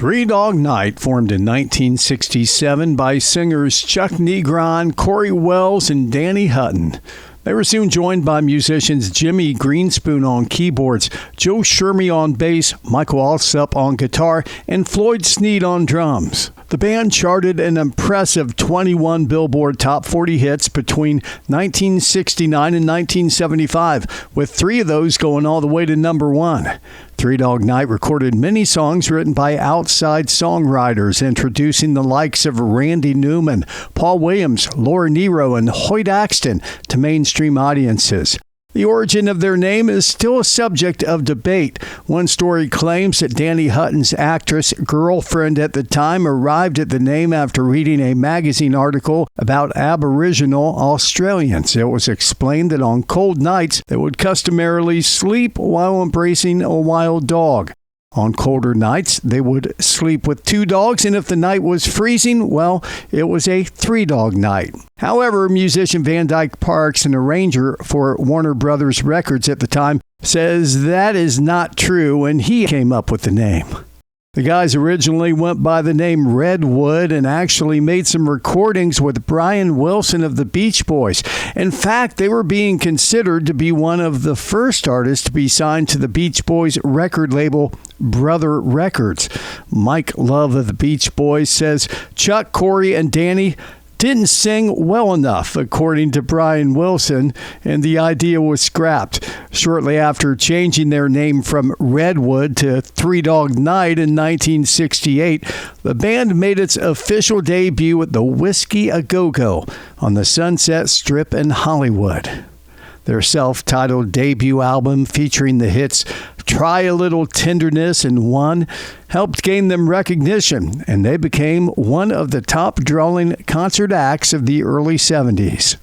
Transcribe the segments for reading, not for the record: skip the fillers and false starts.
Three Dog Night formed in 1967 by singers Chucknegron, Corey Wells, and Danny Hutton. They were soon joined by musicians Jimmy Greenspoon on keyboards, Joe Shermy on bass, Michael Alsop on guitar, and Floyd Sneed on drums. The band charted an impressive 21 Billboard Top 40 hits between 1969 and 1975, with 3 of those going all the way to number 1. Three Dog Night recorded many songs written by outside songwriters, introducing the likes of Randy Newman, Paul Williams, Laura Nyro, and Hoyt Axton to mainstream audiences. The origin of their name is still a subject of debate. One story claims that Danny Hutton's actress girlfriend at the time arrived at the name after reading a magazine article about Aboriginal Australians. It was explained that on cold nights they would customarily sleep while embracing a wild dog. On colder nights, they would sleep with 2 dogs, and if the night was freezing, well, it was a 3-dog night. However, musician Van Dyke Parks, an arranger for Warner Brothers Records at the time, says that is not true, and he came up with the name. The guys originally went by the name Redwood and actually made some recordings with Brian Wilson of the Beach Boys. In fact, they were being considered to be one of the first artists to be signed to the Beach Boys record label, Brother Records. Mike Love of the Beach Boys says Chuck, Corey, and Danny didn't sing well enough, according to Brian Wilson, and the idea was scrapped. Shortly after changing their name from Redwood to Three Dog Night in 1968, the band made its official debut at the Whiskey A Go-Go on the Sunset Strip in Hollywood. Their self-titled debut album featuring the hits Try a Little Tenderness and One helped gain them recognition, and they became one of the top drawing concert acts of the early 70s.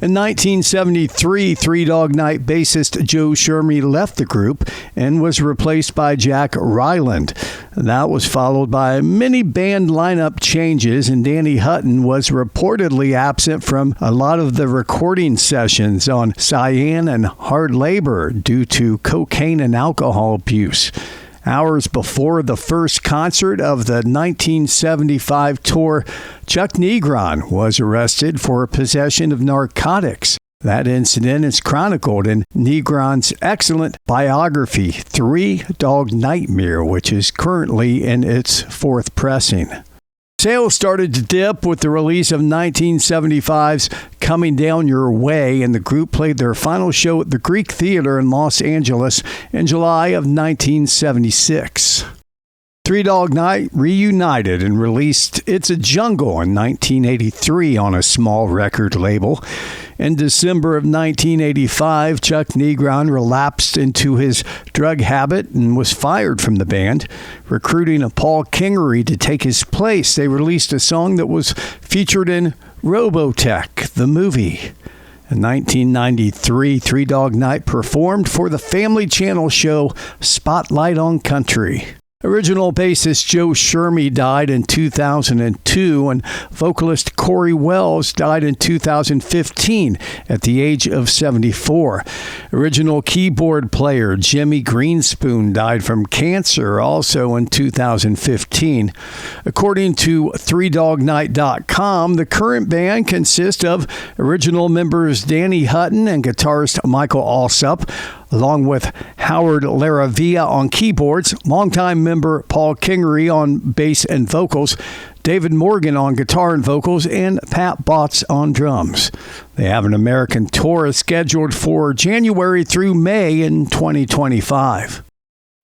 In 1973, Three Dog Night bassist Joe Shermy left the group and was replaced by Jack Ryland. That was followed by many band lineup changes, and Danny Hutton was reportedly absent from a lot of the recording sessions on Cyan and Hard Labor due to cocaine and alcohol abuse. Hours before the first concert of the 1975 tour, Chucknegron was arrested for possession of narcotics. That incident is chronicled in Negron's excellent biography, Three Dog Nightmare, which is currently in its 4th pressing. Sales started to dip with the release of 1975's Coming Down Your Way, and the group played their final show at the Greek Theater in Los Angeles in July of 1976. Three Dog Night reunited and released It's a Jungle in 1983 on a small record label. In December of 1985, Chucknegron relapsed into his drug habit and was fired from the band. Recruiting Paul Kingery to take his place, they released a song that was featured in Robotech, the movie. In 1993, Three Dog Night performed for the Family Channel show Spotlight on Country. Original bassist Joe Shermy died in 2002, and vocalist Corey Wells died in 2015 at the age of 74. Original keyboard player Jimmy Greenspoon died from cancer also in 2015. According to ThreeDogNight.com, the current band consists of original members Danny Hutton and guitarist Michael Alsop, along with Howard Laravia on keyboards, longtime member Paul Kingery on bass and vocals, David Morgan on guitar and vocals, and Pat Botts on drums. They have an American tour scheduled for January through May in 2025.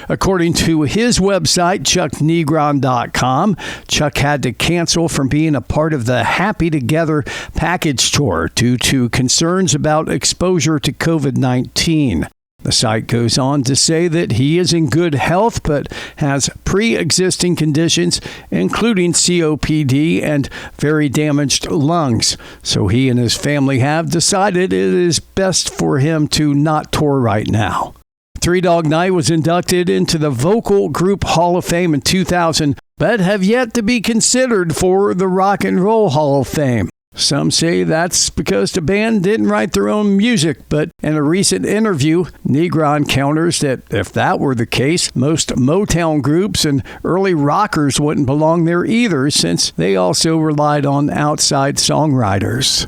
According to his website, chucknegron.com, Chuck had to cancel from being a part of the Happy Together package tour due to concerns about exposure to COVID-19. The site goes on to say that he is in good health but has pre-existing conditions, including COPD and very damaged lungs. So he and his family have decided it is best for him to not tour right now. Three Dog Night was inducted into the Vocal Group Hall of Fame in 2000, but have yet to be considered for the Rock and Roll Hall of Fame. Some say that's because the band didn't write their own music, but in a recent interview, Negron counters that if that were the case, most Motown groups and early rockers wouldn't belong there either, since they also relied on outside songwriters.